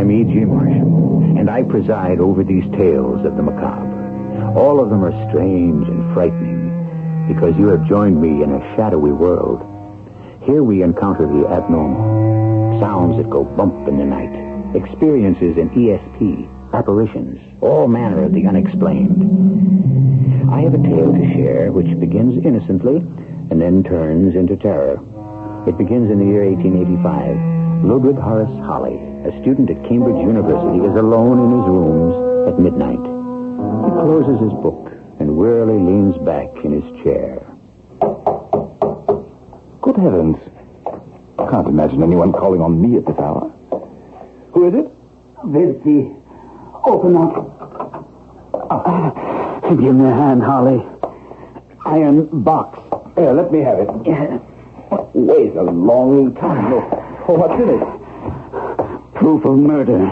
I'm E.G. Marshall, and I preside over these tales of the macabre. All of them are strange and frightening because you have joined me in a shadowy world. Here we encounter the abnormal, sounds that go bump in the night, experiences in ESP, apparitions, all manner of the unexplained. I have a tale to share which begins innocently and then turns into terror. It begins in the year 1885. Ludwig Horace Holly, a student at Cambridge University, is alone in his rooms at midnight. He closes his book and wearily leans back in his chair. Good heavens. I can't imagine anyone calling on me at this hour. Who is it? Vinci, open up. Give me a hand, Holly. Iron box. Here, let me have it. Yeah. Wait a long time. Oh, what's in it? Proof of murder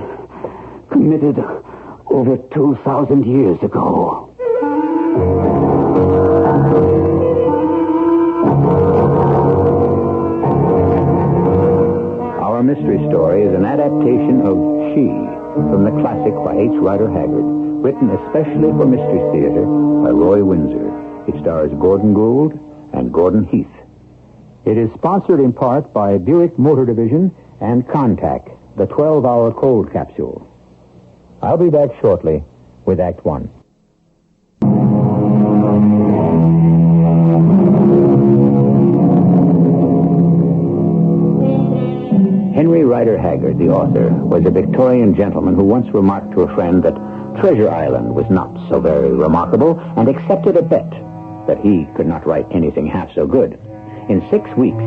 committed over 2,000 years ago. Our mystery story is an adaptation of She from the classic by H. Rider Haggard, written especially for Mystery Theater by Roy Windsor. It stars Gordon Gould and Gordon Heath. It is sponsored in part by Buick Motor Division and Contact, the 12-hour cold capsule. I'll be back shortly with Act One. Henry Rider Haggard, the author, was a Victorian gentleman who once remarked to a friend that Treasure Island was not so very remarkable and accepted a bet that he could not write anything half so good. In 6 weeks,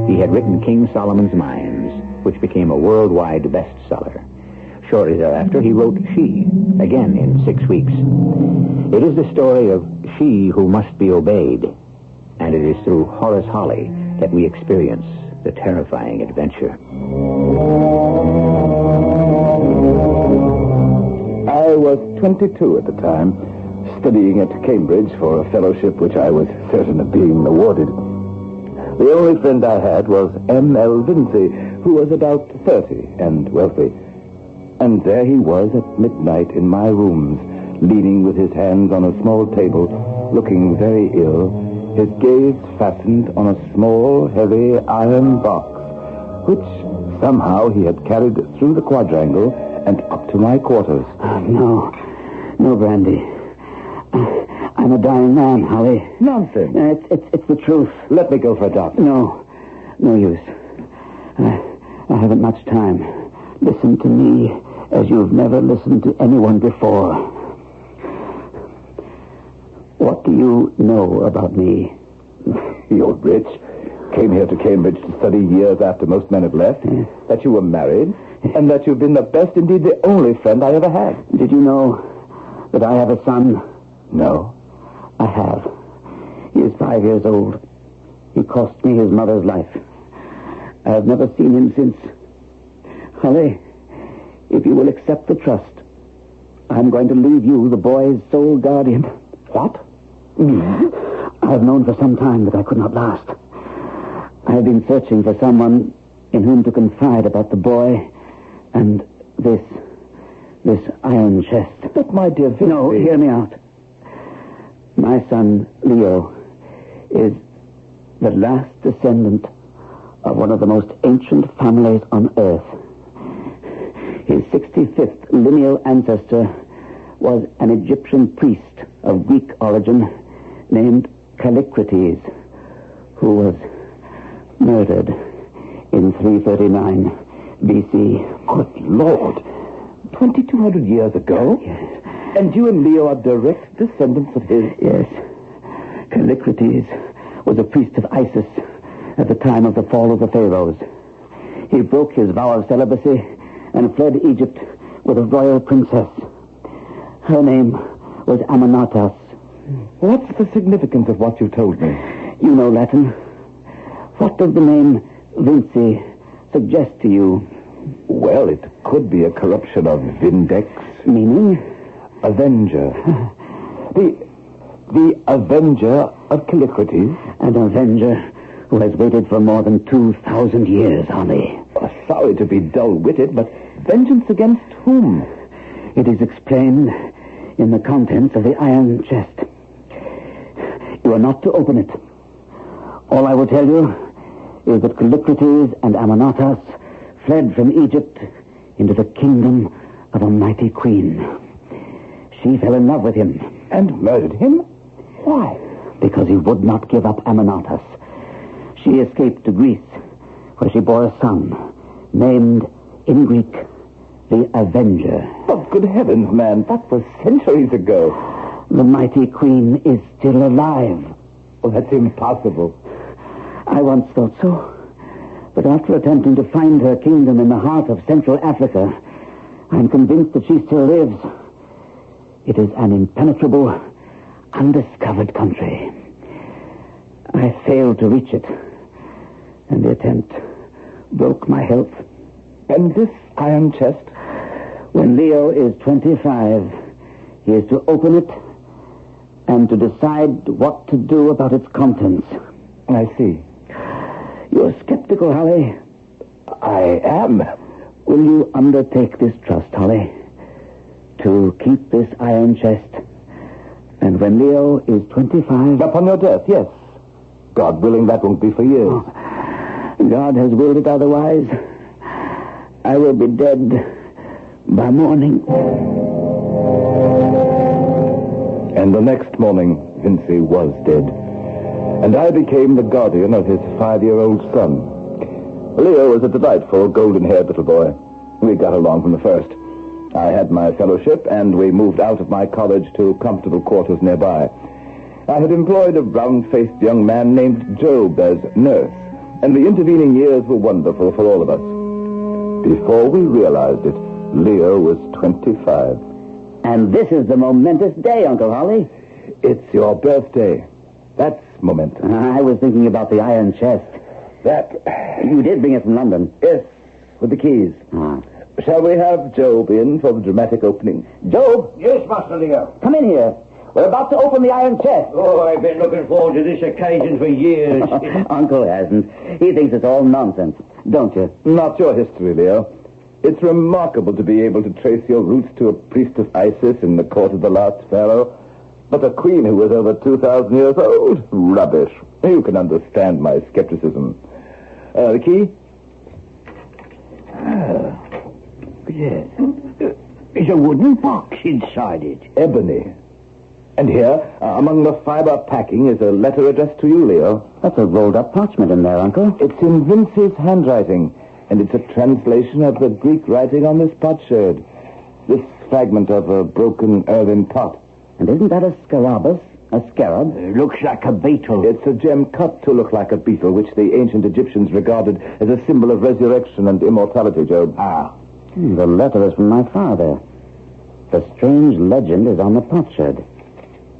he had written King Solomon's Mines, which became a worldwide bestseller. Shortly thereafter, he wrote She, again in 6 weeks. It is the story of She Who Must Be Obeyed, and it is through Horace Holly that we experience the terrifying adventure. I was 22 at the time, studying at Cambridge for a fellowship which I was certain of being awarded. The only friend I had was M.L. Vinci, who was about 30 and wealthy. And there he was at midnight in my rooms, leaning with his hands on a small table, looking very ill, his gaze fastened on a small, heavy iron box, which somehow he had carried through the quadrangle and up to my quarters. No, Brandy. I'm a dying man, Holly. Nonsense. It's the truth. Let me go for a doctor. No use. I haven't much time. Listen to me as you've never listened to anyone before. What do you know about me? You're rich. Came here to Cambridge to study years after most men have left. That you were married. And that you've been the best, indeed the only friend I ever had. Did you know that I have a son? No. I have. He is 5 years old. He cost me his mother's life. I have never seen him since. Holly, if you will accept the trust, I'm going to leave you the boy's sole guardian. What? I have known for some time that I could not last. I have been searching for someone in whom to confide about the boy and this iron chest. But, my dear Vinci... No, hear me out. My son, Leo, is the last descendant of one of the most ancient families on Earth. His 65th lineal ancestor was an Egyptian priest of Greek origin named Callicrates, who was murdered in 339 B.C. Good Lord! 2,200 years ago? Yes. And you and Leo are direct descendants of his? Yes. Callicrates was a priest of Isis at the time of the fall of the pharaohs. He broke his vow of celibacy and fled Egypt with a royal princess. Her name was Amanatas. What's the significance of what you told me? You know Latin. What does the name Vinci suggest to you? Well, it could be a corruption of Vindex. Meaning? Avenger. The Avenger of Callicrates. An Avenger who has waited for more than 2,000 years, Holly. Sorry to be dull-witted, but Vengeance against whom? It is explained in the contents of the iron chest. You are not to open it. All I will tell you is that Callicrates and Ammonatas fled from Egypt into the kingdom of a mighty queen. She fell in love with him. And murdered him? Why? Because he would not give up Ammonatas. She escaped to Greece, where she bore a son, named, in Greek, the Avenger. Oh, good heavens, man, that was centuries ago. The mighty queen is still alive. Oh, that's impossible. I once thought so. But after attempting to find her kingdom in the heart of Central Africa, I'm convinced that she still lives. It is an impenetrable, undiscovered country. I failed to reach it, and the attempt broke my health. And this iron chest? When Leo is 25, he is to open it and to decide what to do about its contents. I see. You're skeptical, Holly. I am. Will you undertake this trust, Holly? To keep this iron chest, and when Leo is 25... Upon your death, yes. God willing, that won't be for years. Oh, God has willed it otherwise. I will be dead by morning. And the next morning, Vincy was dead. And I became the guardian of his 5-year-old son. Leo was a delightful, golden-haired little boy. We got along from the first. I had my fellowship, and we moved out of my college to comfortable quarters nearby. I had employed a round-faced young man named Job as nurse, and the intervening years were wonderful for all of us. Before we realized it, Leo was 25. And this is the momentous day, Uncle Holly. It's your birthday. That's momentous. I was thinking about the iron chest. That... You did bring it from London. Yes, with the keys. Ah. Shall we have Job in for the dramatic opening? Job? Yes, Master Leo. Come in here. We're about to open the iron chest. Oh, I've been looking forward to this occasion for years. Uncle hasn't. He thinks it's all nonsense, don't you? Not your history, Leo. It's remarkable to be able to trace your roots to a priest of Isis in the court of the last pharaoh. But a queen who was over 2,000 years old? Rubbish. You can understand my skepticism. The key? Yes. There's a wooden box inside it. Ebony. And here, among the fiber packing, is a letter addressed to you, Leo. That's a rolled-up parchment in there, Uncle. It's in Vince's handwriting, and it's a translation of the Greek writing on this potsherd. This fragment of a broken earthen pot. And isn't that a scarabus? A scarab? Looks like a beetle. It's a gem cut to look like a beetle, which the ancient Egyptians regarded as a symbol of resurrection and immortality, Job. Ah. The letter is from my father. The strange legend is on the potsherd.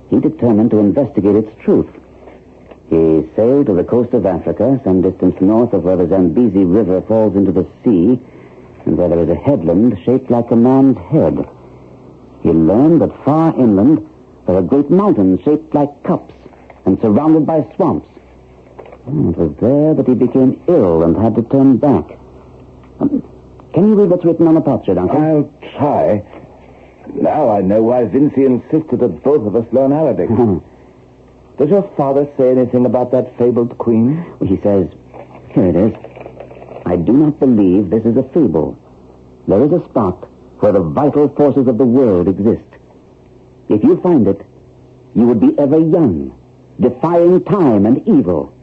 He determined to investigate its truth. He sailed to the coast of Africa, some distance north of where the Zambezi River falls into the sea, and where there is a headland shaped like a man's head. He learned that far inland there are great mountains shaped like cups and surrounded by swamps. It was there that he became ill and had to turn back. Can you read what's written on the potsherd, Uncle? I'll try. Now I know why Vincy insisted that both of us learn Arabic. Does your father say anything about that fabled queen? He says, here it is. I do not believe this is a fable. There is a spot where the vital forces of the world exist. If you find it, you would be ever young, defying time and evil.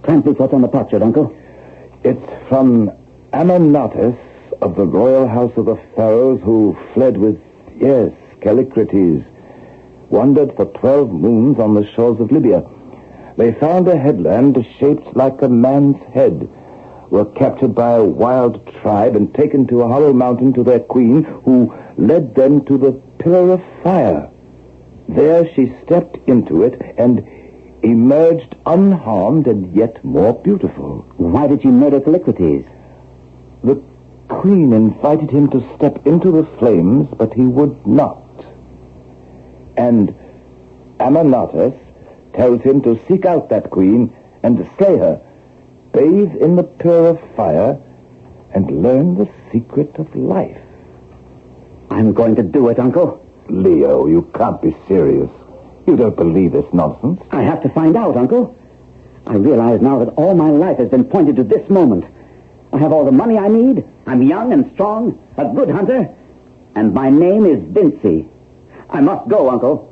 Translate what's on the potsherd, Uncle. It's from Ammonatas of the royal house of the pharaohs who fled with, yes, Callicrates, wandered for 12 moons on the shores of Libya. They found a headland shaped like a man's head, were captured by a wild tribe and taken to a hollow mountain to their queen, who led them to the pillar of fire. There she stepped into it and emerged unharmed and yet more beautiful. Why did she murder Callicrates? The queen invited him to step into the flames, but he would not. And Ammonatas tells him to seek out that queen and slay her, bathe in the pillar of fire, and learn the secret of life. I'm going to do it, Uncle. Leo, you can't be serious. You don't believe this nonsense? I have to find out, Uncle. I realize now that all my life has been pointed to this moment. I have all the money I need. I'm young and strong, a good hunter, and my name is Vinci. I must go, Uncle.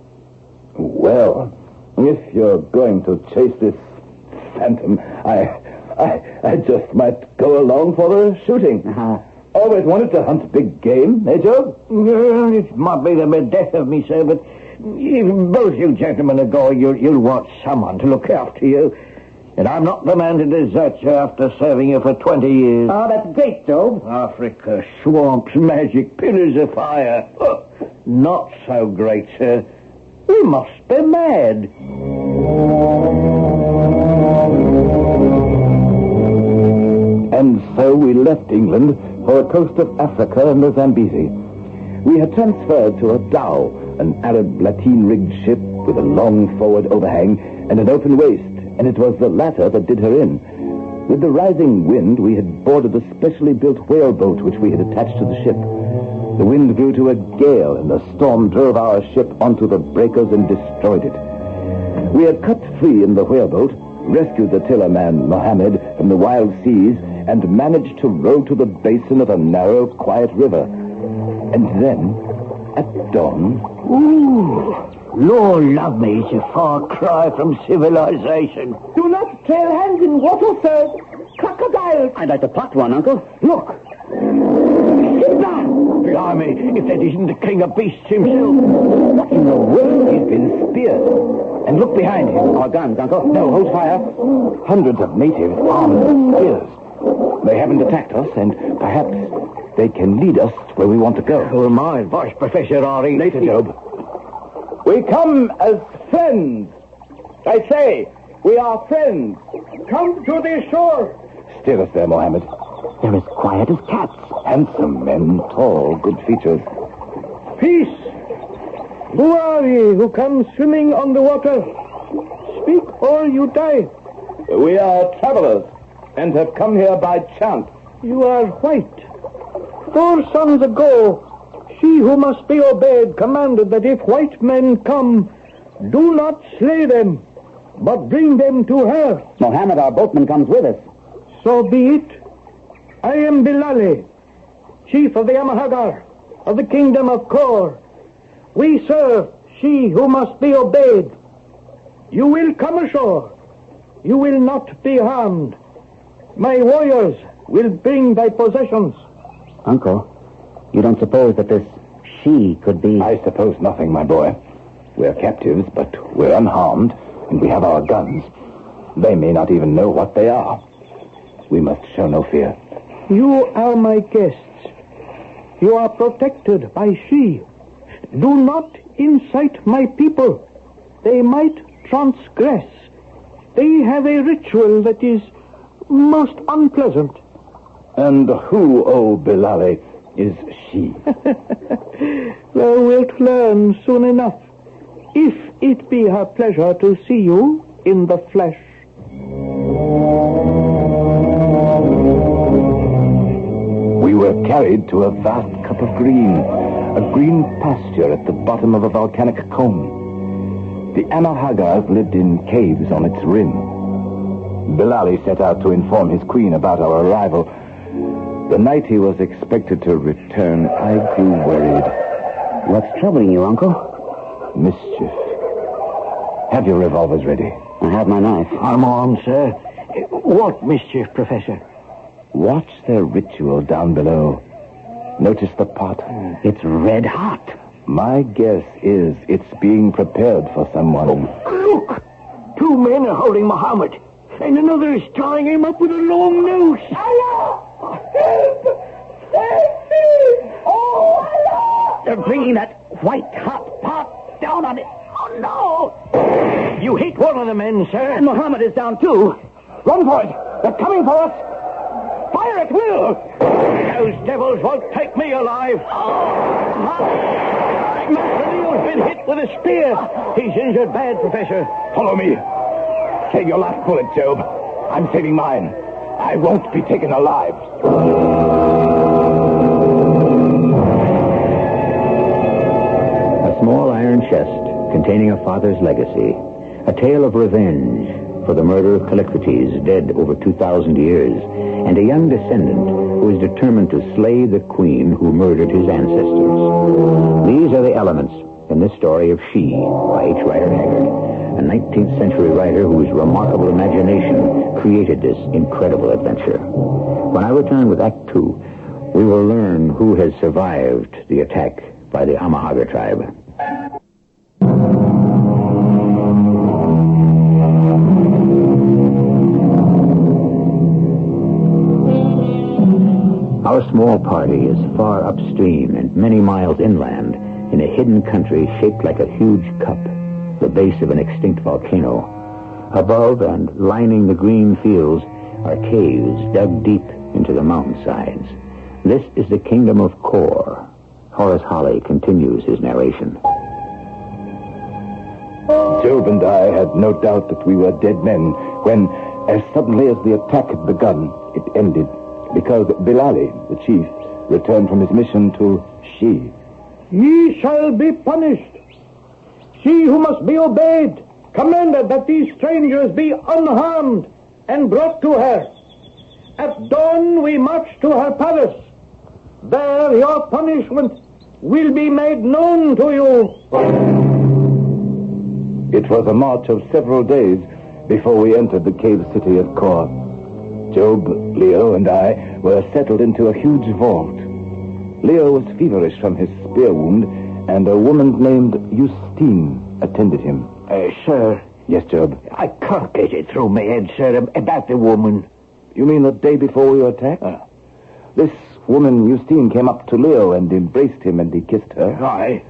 Well, if you're going to chase this phantom, I just might go along for the shooting. Always wanted to hunt big game, eh, Joe? It might be the death of me, sir, but if both you gentlemen are going, you'll want someone to look after you. And I'm not the man to desert you after serving you for 20 years. Oh, that's great, Job. Africa, swamps, magic, pillars of fire. Oh, not so great, sir. We must be mad. And so we left England for the coast of Africa and the Zambezi. We had transferred to a dhow, an Arab lateen-rigged ship with a long forward overhang and an open waist, and it was the latter that did her in. With the rising wind, we had boarded a specially built whaleboat which we had attached to the ship. The wind grew to a gale, and the storm drove our ship onto the breakers and destroyed it. We had cut free in the whaleboat, rescued the tillerman, Mohammed, from the wild seas, and managed to row to the basin of a narrow, quiet river. And then, at dawn... Ooh, Lord love me, it's a far cry from civilization. Do not trail hands in water, sir. Crocodiles. I'd like to pot one, Uncle. Look! Blimey, if that isn't the king of beasts himself. What in the world? He's been speared. And look behind him. Our guns, Uncle. No, hold fire. Hundreds of natives armed with spears. They haven't attacked us, and perhaps they can lead us where we want to go. Oh, my advice, Professor Ari. Later, Job. We come as friends. I say, we are friends. Come to the shore. Steer us there, Mohammed. They're as quiet as cats. Handsome men, tall, good features. Peace. Who are ye who come swimming on the water? Speak or you die. We are travelers and have come here by chance. You are white. 4 suns ago, she who must be obeyed commanded that if white men come, do not slay them, but bring them to her. Mohammed, our boatman, comes with us. So be it. I am Bilali, chief of the Amahagar, of the kingdom of Kor. We serve she who must be obeyed. You will come ashore. You will not be harmed. My warriors will bring thy possessions. Uncle, you don't suppose that this she could be... I suppose nothing, my boy. We're captives, but we're unharmed, and we have our guns. They may not even know what they are. We must show no fear. You are my guests. You are protected by she. Do not incite my people. They might transgress. They have a ritual that is most unpleasant. And who, O Bilali, is she? Thou wilt learn soon enough, if it be her pleasure to see you in the flesh. We were carried to a vast cup of green, a green pasture at the bottom of a volcanic cone. The Amahagars lived in caves on its rim. Bilali set out to inform his queen about our arrival. The night he was expected to return, I grew worried. What's troubling you, Uncle? Mischief. Have your revolvers ready. I have my knife. I'm armed, sir. What mischief, Professor? Watch their ritual down below. Notice the pot. It's red hot. My guess is it's being prepared for someone. Look! 2 men are holding Muhammad, and another is tying him up with a long noose. Allah! Help! Help me! Oh, Allah! They're bringing that white hot pot down on it. Oh, no! You hit one of the men, sir. And Muhammad is down, too. Run for it! They're coming for us! Fire at will! Those devils won't take me alive. Master Leo's been hit with a spear. He's injured bad, Professor. Follow me. Save your last bullet, Job. I'm saving mine. I won't be taken alive. A small iron chest containing a father's legacy. A tale of revenge for the murder of Callicrates, dead over 2,000 years, and a young descendant who is determined to slay the queen who murdered his ancestors. These are the elements in this story of She by H. Rider Haggard, a 19th century writer whose remarkable imagination created this incredible adventure. When I return with Act 2, we will learn who has survived the attack by the Amahagger tribe. Our small party is far upstream and many miles inland in a hidden country shaped like a huge cup, the base of an extinct volcano. Above and lining the green fields are caves dug deep into the mountainsides. This is the kingdom of Kor. Horace Holly continues his narration. Job and I had no doubt that we were dead men when, as suddenly as the attack had begun, it ended. Because Bilali, the chief, returned from his mission to She. Ye shall be punished. She who must be obeyed commanded that these strangers be unharmed and brought to her. At dawn we march to her palace. There your punishment will be made known to you. It was a march of several days before we entered the cave city of Kor. Job, Leo, and I were settled into a huge vault. Leo was feverish from his spear wound, and a woman named Justine attended him. Sir. Yes, Job? I can't get it through my head, sir, about the woman. You mean the day before we were attacked? This woman, Justine, came up to Leo and embraced him, and he kissed her. Aye.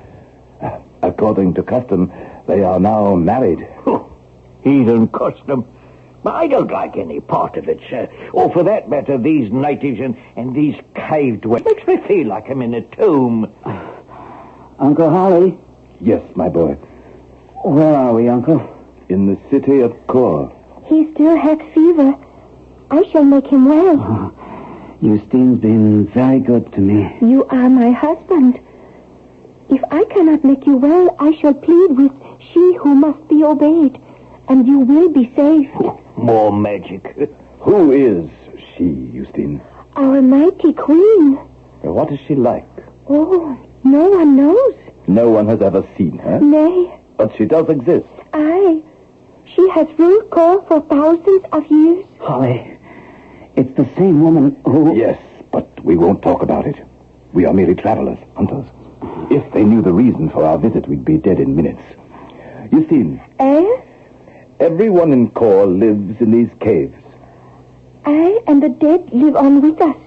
According to custom, they are now married. Heathen custom. But I don't like any part of it, sir. Or for that matter, these natives and these cave dwellers. Makes me feel like I'm in a tomb. Uncle Holly? Yes, my boy. Where are we, Uncle? In the city of Kor. He still has fever. I shall make him well. Justine's been very good to me. You are my husband. If I cannot make you well, I shall plead with She who must be obeyed, and you will be saved. More magic. Who is she, Justine? Our mighty queen. What is she like? Oh, no one knows. No one has ever seen her? Nay. But she does exist. Aye. She has ruled Kor for thousands of years. Holly, it's the same woman who... Yes, but we won't talk about it. We are merely travelers, hunters. If they knew the reason for our visit, we'd be dead in minutes. Justine. Everyone in Kor lives in these caves. I and the dead live on with us.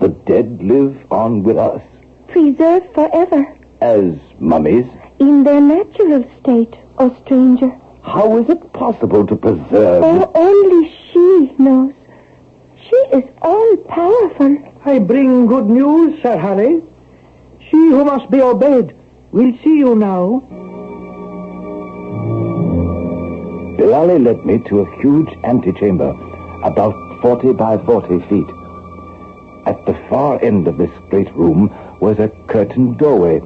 The dead live on with us. Preserved forever. As mummies? In their natural state, O stranger. How is it possible to preserve... Oh, only she knows. She is all-powerful. I bring good news, Sir Harry. She who must be obeyed will see you now. Bilali led me to a huge antechamber, about 40 by 40 feet. At the far end of this great room was a curtained doorway.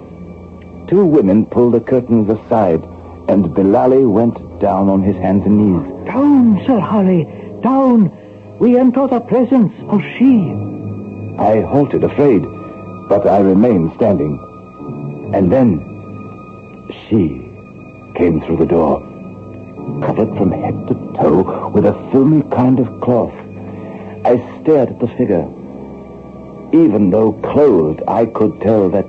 Two women pulled the curtains aside, and Bilali went down on his hands and knees. Down, Sir Harry, down. We enter the presence of She. I halted, afraid, but I remained standing. And then she came through the door, covered from head to toe with a filmy kind of cloth. I stared at the figure. Even though clothed, I could tell that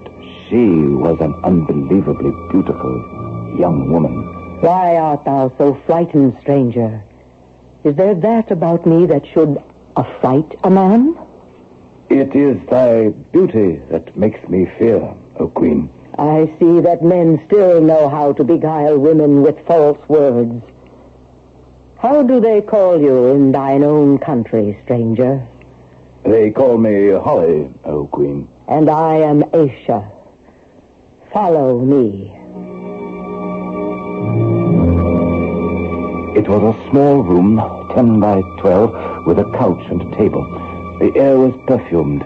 she was an unbelievably beautiful young woman. Why art thou so frightened, stranger? Is there that about me that should affright a man? It is thy beauty that makes me fear, O Queen. I see that men still know how to beguile women with false words. How do they call you in thine own country, stranger? They call me Holly, O Queen. And I am Aisha. Follow me. It was a small room 10 by 12 with a couch and a table. The air was perfumed.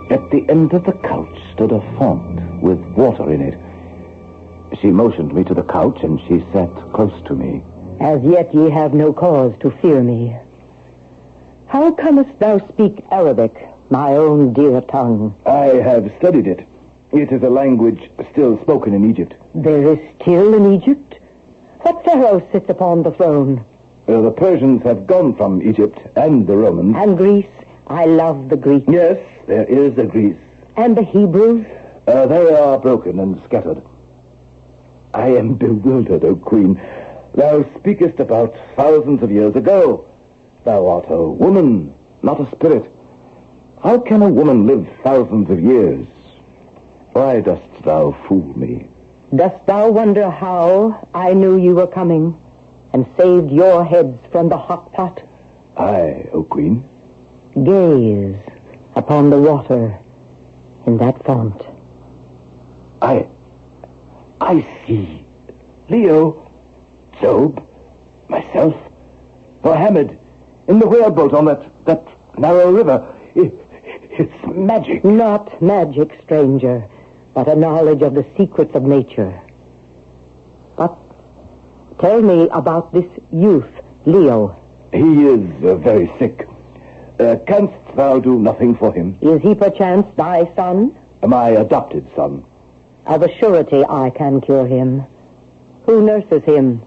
At the end of the couch stood a font with water in it. She motioned me to the couch, and she sat close to me. As yet ye have no cause to fear me. How comest thou speak Arabic, my own dear tongue? I have studied it. It is a language still spoken in Egypt. There is still in Egypt? What pharaoh sits upon the throne? The Persians have gone from Egypt, and the Romans. And Greece? I love the Greeks. Yes, there is a Greece. And the Hebrews? They are broken and scattered. I am bewildered, O Queen. Thou speakest about thousands of years ago. Thou art a woman, not a spirit. How can a woman live thousands of years? Why dost thou fool me? Dost thou wonder how I knew you were coming and saved your heads from the hot pot? Aye, O Queen. Gaze upon the water in that font. I see Leo, Job, myself, Mohammed, in the whaleboat on that narrow river. It's magic. Not magic, stranger, but a knowledge of the secrets of nature. But tell me about this youth, Leo. He is very sick. Canst thou do nothing for him? Is he perchance thy son? My adopted son. Of a surety I can cure him. Who nurses him?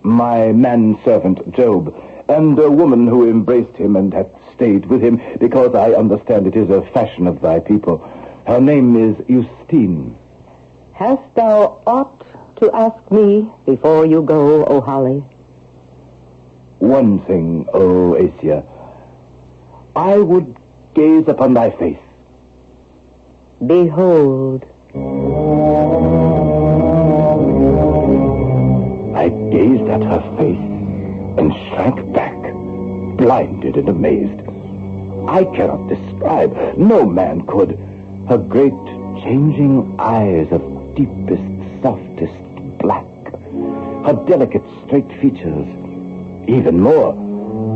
My manservant, Job, and a woman who embraced him and hath stayed with him, because I understand it is a fashion of thy people. Her name is Justine. Hast thou aught to ask me before you go, O Holly? One thing, O Asia. I would gaze upon thy face. Behold. I gazed at her face and shrank back, blinded and amazed. I cannot describe, no man could, her great changing eyes of deepest, softest black, her delicate straight features. Even more,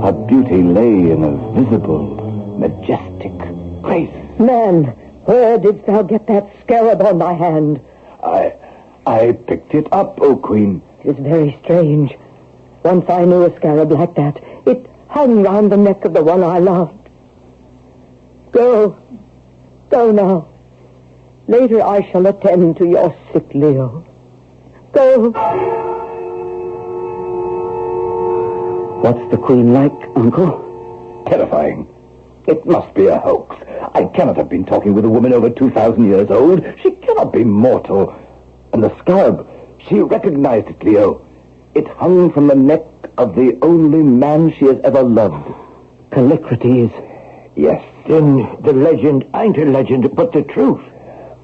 her beauty lay in a visible, majestic grace. Man, where didst thou get that scarab on thy hand? I picked it up, O Queen. It is very strange. Once I knew a scarab like that. It hung round the neck of the one I loved. Go. Go now. Later I shall attend to your sick Leo. Go. What's the Queen like, Uncle? Terrifying. It must be a hoax. I cannot have been talking with a woman over 2,000 years old. She cannot be mortal. And the scarab, she recognized it, Leo. It hung from the neck of the only man she has ever loved. Callicrates. Yes. Then the legend ain't a legend, but the truth.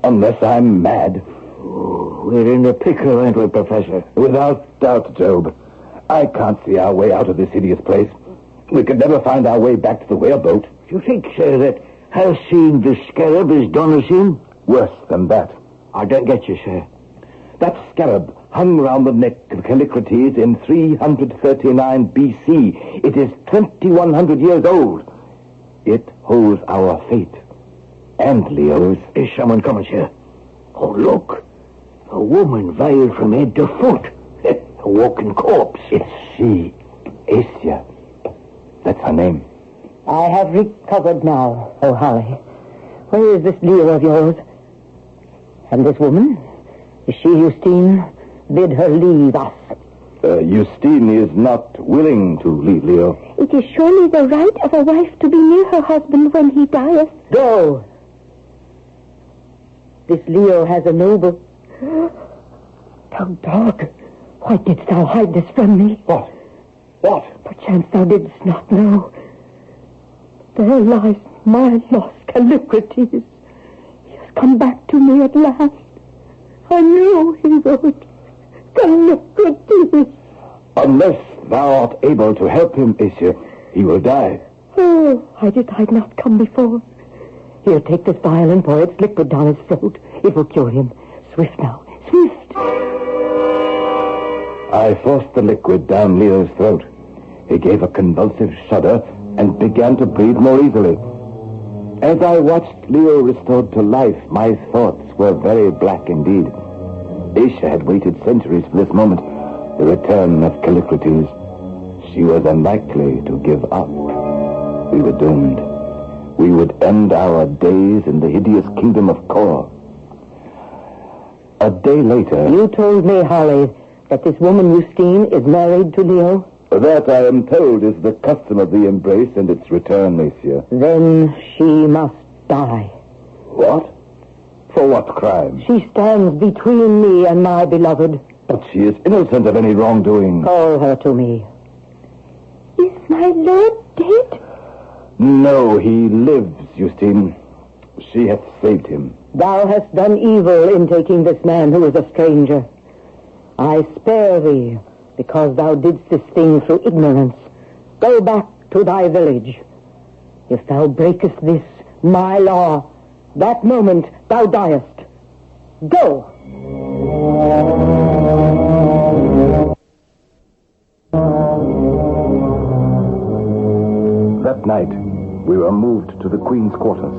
Unless I'm mad. Oh, we're in a pickle, ain't we, Professor? Without doubt, Job. I can't see our way out of this hideous place. We could never find our way back to the whaleboat. Do you think, sir, that her seeing the scarab has done us in? Worse than that. I don't get you, sir. That scarab hung round the neck of Callicrates in 339 B.C. It is 2,100 years old. It holds our fate. And Leo's. Is someone coming, sir? Oh, look. A woman veiled from head to foot. A walking corpse. It's she, Asia. That's her name. I have recovered now, O Holly. Where is this Leo of yours? And this woman? Is she Justine? Bid her leave us. Justine is not willing to leave Leo. It is surely the right of a wife to be near her husband when he dieth. Go. This Leo has a noble... Thou dog, why didst thou hide this from me? What? What? Perchance thou didst not know. There lies my lost Callicrates. He has come back to me at last. I knew he would. Callicrates. Unless thou art able to help him, Asia, he will die. Oh, why did I not come before? Here, take this vial and pour its liquid down his throat. It will cure him. Swift now, swift. I forced the liquid down Leo's throat. He gave a convulsive shudder and began to breathe more easily. As I watched Leo restored to life, my thoughts were very black indeed. Asia had waited centuries for this moment, the return of Callicrates. She was unlikely to give up. We were doomed. We would end our days in the hideous kingdom of Kor. A day later... You told me, Holly, that this woman Justine is married to Leo? That, I am told, is the custom of the embrace and its return, Asia. Then she must die. What? For what crime? She stands between me and my beloved. But she is innocent of any wrongdoing. Call her to me. Is my lord dead? No, he lives, Justine. She hath saved him. Thou hast done evil in taking this man who is a stranger. I spare thee, because thou didst this thing through ignorance. Go back to thy village. If thou breakest this, my law, that moment thou diest. Go! That night, we were moved to the Queen's quarters.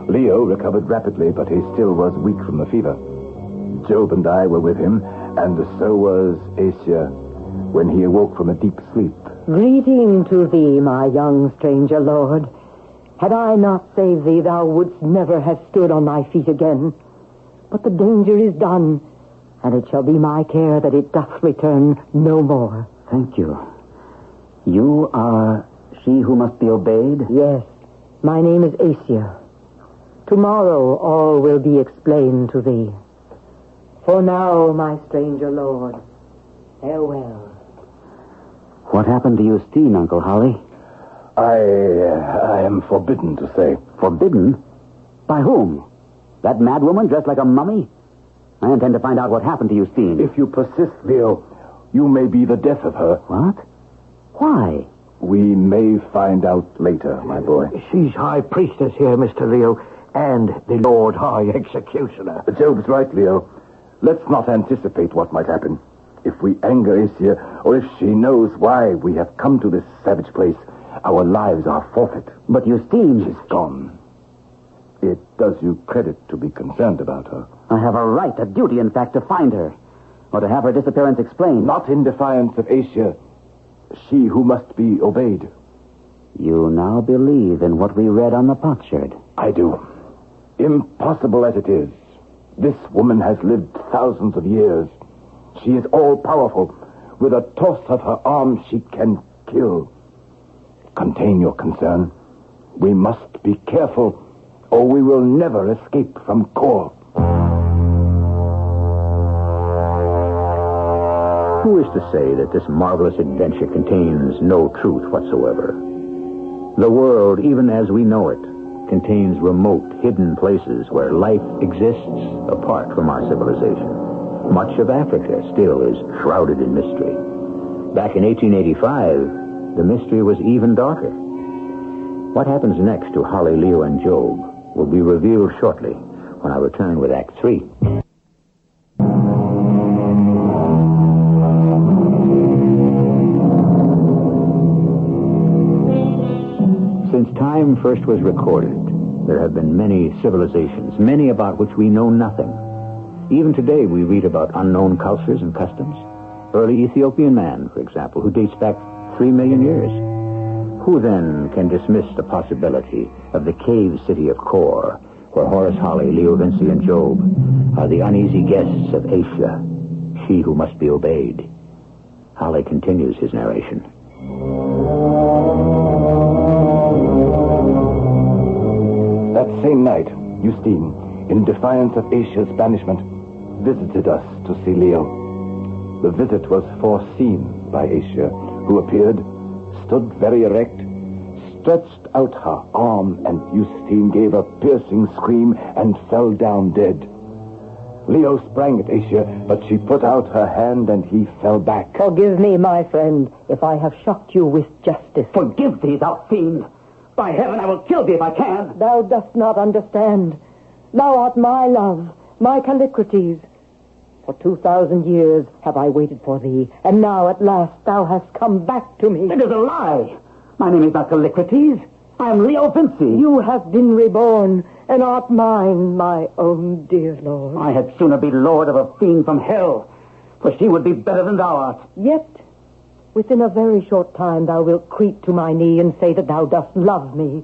Leo recovered rapidly, but he still was weak from the fever. Job and I were with him, and so was Asia, when he awoke from a deep sleep. Greeting to thee, my young stranger lord. Had I not saved thee, thou wouldst never have stood on thy feet again. But the danger is done, and it shall be my care that it doth return no more. Thank you. You are she who must be obeyed? Yes, my name is Asia. Tomorrow all will be explained to thee. For now, my stranger lord, farewell. What happened to Justine, Uncle Holly? I am forbidden to say. Forbidden? By whom? That madwoman dressed like a mummy? I intend to find out what happened to Justine. If you persist, Leo, you may be the death of her. What? Why? We may find out later, my boy. She's high priestess here, Mr. Leo, and the Lord High Executioner. Job's right, Leo. Let's not anticipate what might happen. If we anger Asia, or if she knows why we have come to this savage place, our lives are forfeit. But Justine... She's gone. It does you credit to be concerned about her. I have a right, a duty, in fact, to find her, or to have her disappearance explained. Not in defiance of Asia, she who must be obeyed. You now believe in what we read on the potsherd? I do. Impossible as it is, this woman has lived thousands of years. She is all-powerful. With a toss of her arm, she can kill. Contain your concern. We must be careful, or we will never escape from Kor. Who is to say that this marvelous adventure contains no truth whatsoever? The world, even as we know it, contains remote, hidden places where life exists apart from our civilization. Much of Africa still is shrouded in mystery. Back in 1885, the mystery was even darker. What happens next to Holly, Leo, and Job will be revealed shortly when I return with Act 3. Since time first was recorded, there have been many civilizations, many about which we know nothing. Even today, we read about unknown cultures and customs. Early Ethiopian man, for example, who dates back 3 million years. Who then can dismiss the possibility of the cave city of Kor, where Horace Holly, Leo Vinci, and Job are the uneasy guests of Asia, she who must be obeyed? Holly continues his narration. That same night, Justine, in defiance of Asia's banishment, visited us to see Leo. The visit was foreseen by Asia, who appeared, stood very erect, stretched out her arm, and Justine gave a piercing scream and fell down dead. Leo sprang at Asia, but she put out her hand and he fell back. Forgive me, my friend, if I have shocked you with justice. Forgive thee, thou fiend! By heaven, I will kill thee if I can! Thou dost not understand. Thou art my love, my Callicrates. For 2,000 years have I waited for thee, and now at last thou hast come back to me. It is a lie. My name is not Callicrates. I am Leo Vinci. You have been reborn, and art mine, my own dear lord. I had sooner be lord of a fiend from hell, for she would be better than thou art. Yet, within a very short time, thou wilt creep to my knee and say that thou dost love me.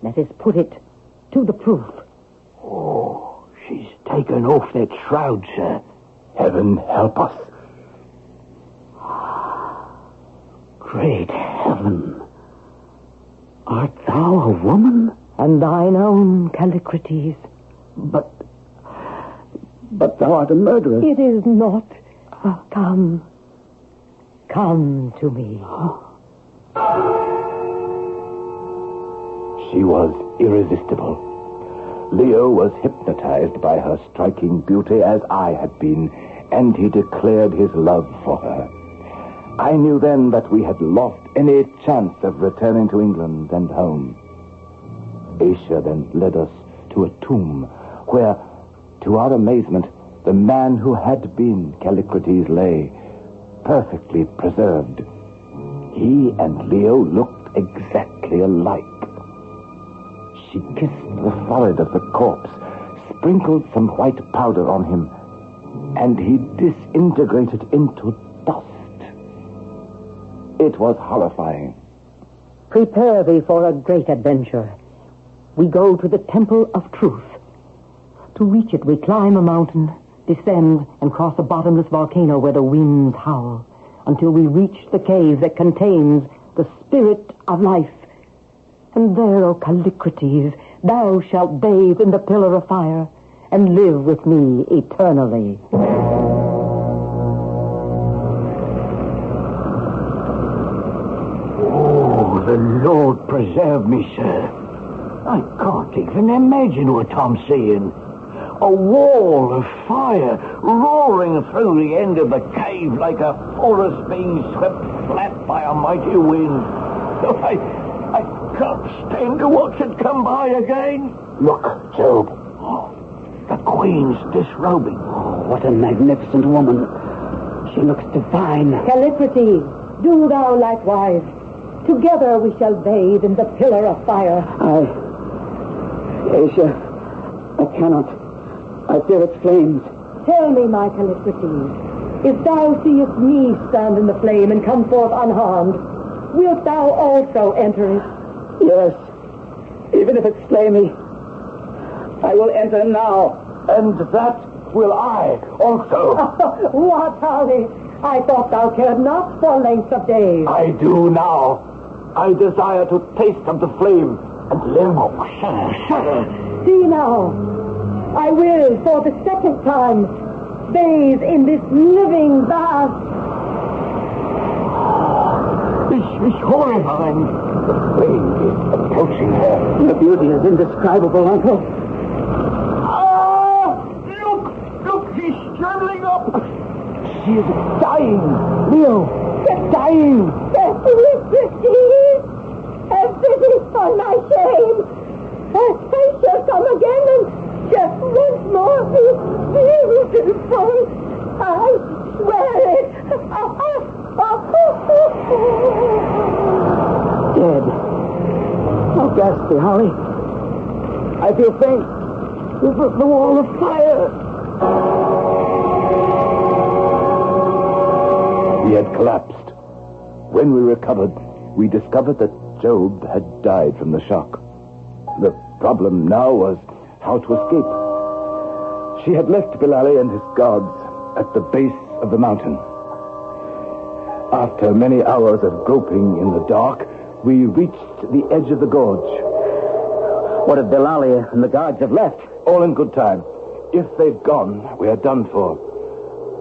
Let us put it to the proof. Oh, she's taken off that shroud, sir. Heaven help us. Great heaven. Art thou a woman? And thine own, Callicrates. But thou art a murderess. It is not. Come. Come to me. She was irresistible. Leo was hypnotized by her striking beauty as I had been, and he declared his love for her. I knew then that we had lost any chance of returning to England and home. Asia then led us to a tomb where, to our amazement, the man who had been Callicrates lay, perfectly preserved. He and Leo looked exactly alike. She kissed the forehead of the corpse, sprinkled some white powder on him, and he disintegrated into dust. It was horrifying. Prepare thee for a great adventure. We go to the Temple of Truth. To reach it, we climb a mountain, descend, and cross a bottomless volcano where the winds howl, until we reach the cave that contains the spirit of life. And there, O Callicrates, thou shalt bathe in the pillar of fire and live with me eternally. Oh, the Lord preserve me, sir. I can't even imagine what I'm seeing. A wall of fire roaring through the end of the cave like a forest being swept flat by a mighty wind. I can't stand to watch it come by again. Look, Job. Oh, the Queen's disrobing. Oh, what a magnificent woman. She looks divine. Callicrates, do thou likewise. Together we shall bathe in the pillar of fire. Asia, I cannot. I fear its flames. Tell me, my Callicrates, if thou seest me stand in the flame and come forth unharmed, wilt thou also enter it? Yes. Even if it slay me, I will enter now. And that will I also. What, Harley? I thought thou cared not for length of days. I do now. I desire to taste of the flame and live. Oh, sir. See now, I will, for the second time, bathe in this living bath. This is horrifying. The flame is approaching her. The beauty is indescribable, Uncle. Ah! Look, she's struggling up. She is dying. Leo, dying. Callicrates, and this is for my shame. I shall come again and just once more be beautiful. I swear it. Dead. Oh, ghastly, Holly. I feel faint. The wall of fire. He had collapsed. When we recovered, we discovered that Job had died from the shock. The problem now was how to escape. She had left Bilali and his guards at the base of the mountain. After many hours of groping in the dark, we reached the edge of the gorge. What if Bilali and the guards have left? All in good time. If they've gone, we are done for.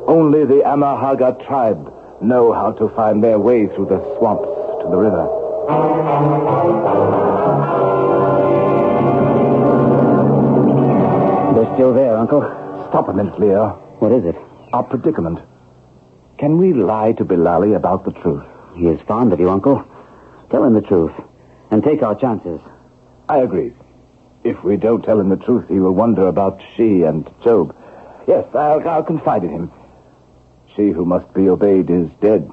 Only the Amahaga tribe know how to find their way through the swamps to the river. They're still there, Uncle. Stop a minute, Leo. What is it? Our predicament. Can we lie to Bilali about the truth? He is fond of you, Uncle. Tell him the truth, and take our chances. I agree. If we don't tell him the truth, he will wonder about she and Job. Yes, I'll confide in him. She who must be obeyed is dead.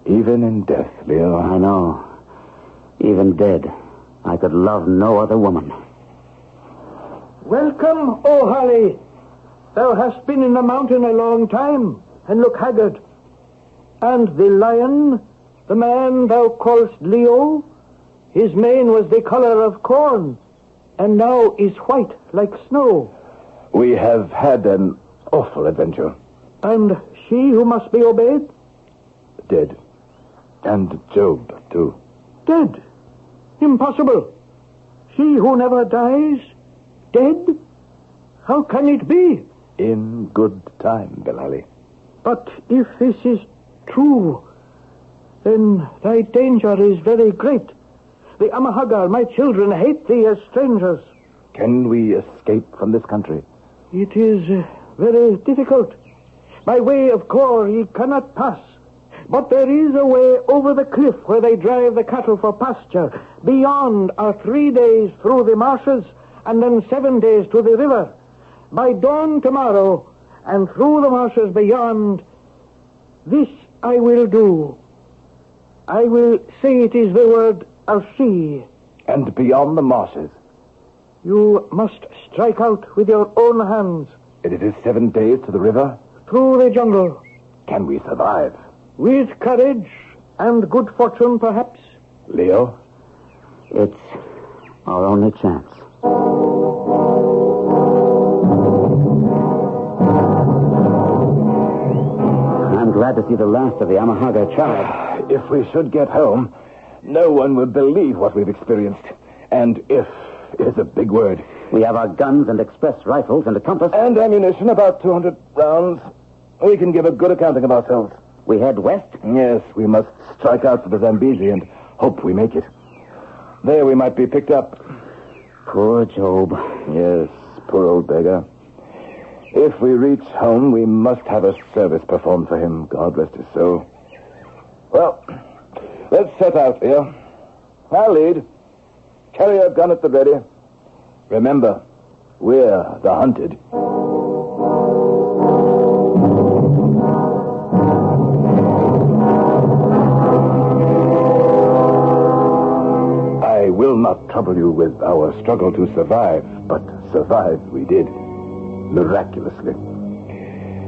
Even in death, Leo. I know. Even dead, I could love no other woman. Welcome, O Holly. Thou hast been in the mountain a long time, and look haggard. And the lion, the man thou callest Leo, his mane was the color of corn, and now is white like snow. We have had an awful adventure. And she who must be obeyed? Dead. And Job, too. Dead? Impossible. She who never dies? Dead? How can it be? In good time, Bilali. But if this is true, then thy danger is very great. The Amahagar, my children, hate thee as strangers. Can we escape from this country? It is very difficult. By way of Kor ye cannot pass. But there is a way over the cliff where they drive the cattle for pasture. Beyond are 3 days through the marshes, and then 7 days to the river. By dawn tomorrow, and through the marshes beyond, this I will do. I will say it is the word of she. And beyond the marshes? You must strike out with your own hands. And it is 7 days to the river? Through the jungle. Can we survive? With courage and good fortune, perhaps. Leo? It's our only chance. I'm glad to see the last of the Amahaga tribe. If we should get home, no one would believe what we've experienced. And if is a big word. We have our guns and express rifles and a compass. And ammunition, about 200 rounds. We can give a good accounting of ourselves. We head west? Yes, we must strike out for the Zambezi and hope we make it. There we might be picked up. Poor Job. Yes, poor old beggar. If we reach home, we must have a service performed for him. God rest his soul. Well, let's set out, Leo. I'll lead. Carry your gun at the ready. Remember, we're the hunted. I will not trouble you with our struggle to survive, but survive we did. Miraculously.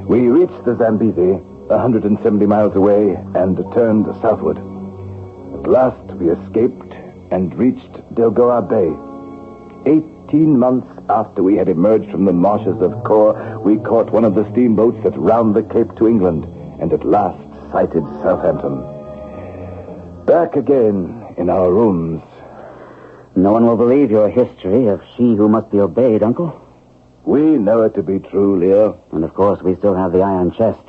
We reached the Zambezi, 170 miles away, and turned southward. At last we escaped and reached Delgoa Bay. 18 months after we had emerged from the marshes of Kor, we caught one of the steamboats that round the Cape to England, and at last sighted Southampton. Back again in our rooms. No one will believe your history of she who must be obeyed, Uncle. We know it to be true, Leo. And of course, we still have the iron chest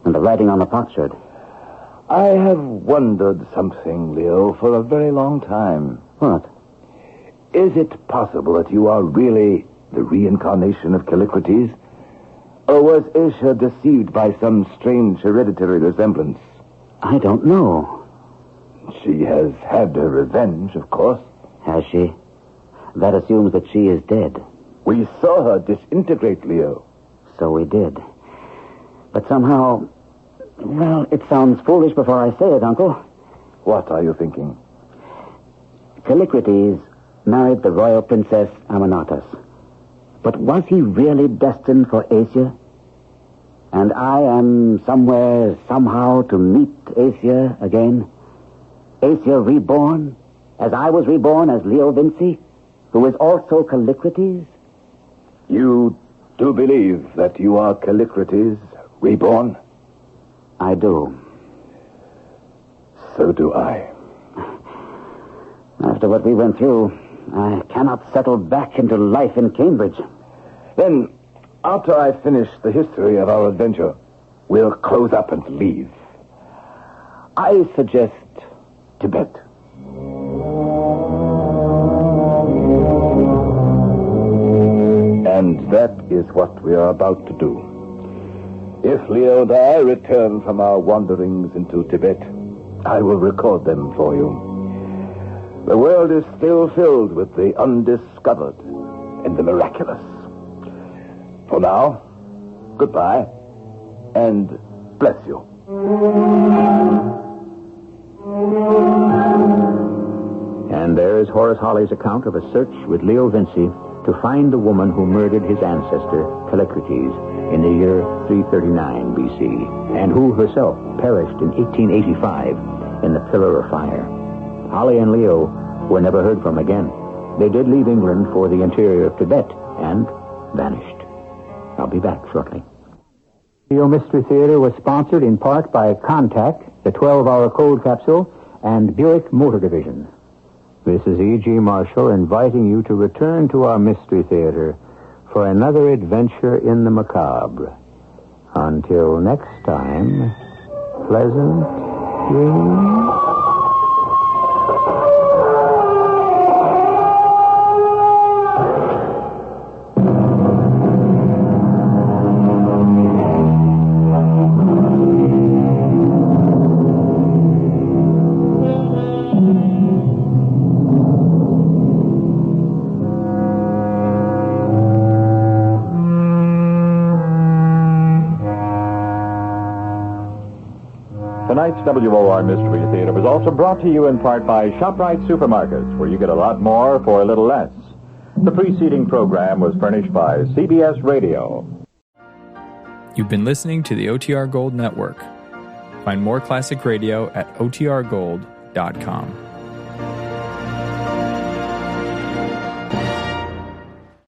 and the writing on the potsherd. I have wondered something, Leo, for a very long time. What? Is it possible that you are really the reincarnation of Callicrates? Or was Asia deceived by some strange hereditary resemblance? I don't know. She has had her revenge, of course. Has she? That assumes that she is dead. We saw her disintegrate, Leo. So we did. But somehow... Well, it sounds foolish before I say it, Uncle. What are you thinking? Callicrates married the royal princess Amynotus. But was he really destined for Asia? And I am somewhere, somehow, to meet Asia again? Asia reborn, as I was reborn as Leo Vinci, who is also Callicrates? You do believe that you are Callicrates, reborn? I do. So do I. After what we went through, I cannot settle back into life in Cambridge. Then, after I finish the history of our adventure, we'll close up and leave. I suggest Tibet. And that is what we are about to do. If Leo and I return from our wanderings into Tibet, I will record them for you. The world is still filled with the undiscovered and the miraculous. For now, Goodbye, and bless you. And there's Horace Holly's account of a search with Leo Vinci to find the woman who murdered his ancestor, Callicrates, in the year 339 B.C., and who herself perished in 1885 in the Pillar of Fire. Holly and Leo were never heard from again. They did leave England for the interior of Tibet and vanished. I'll be back shortly. Leo Mystery Theater was sponsored in part by Contact, the 12-hour cold capsule, and Buick Motor Division. This is E.G. Marshall inviting you to return to our Mystery Theater for another adventure in the macabre. Until next time, pleasant dreams. Tonight's WOR Mystery Theater was also brought to you in part by ShopRite Supermarkets, where you get a lot more for a little less. The preceding program was furnished by CBS Radio. You've been listening to the OTR Gold Network. Find more classic radio at otrgold.com.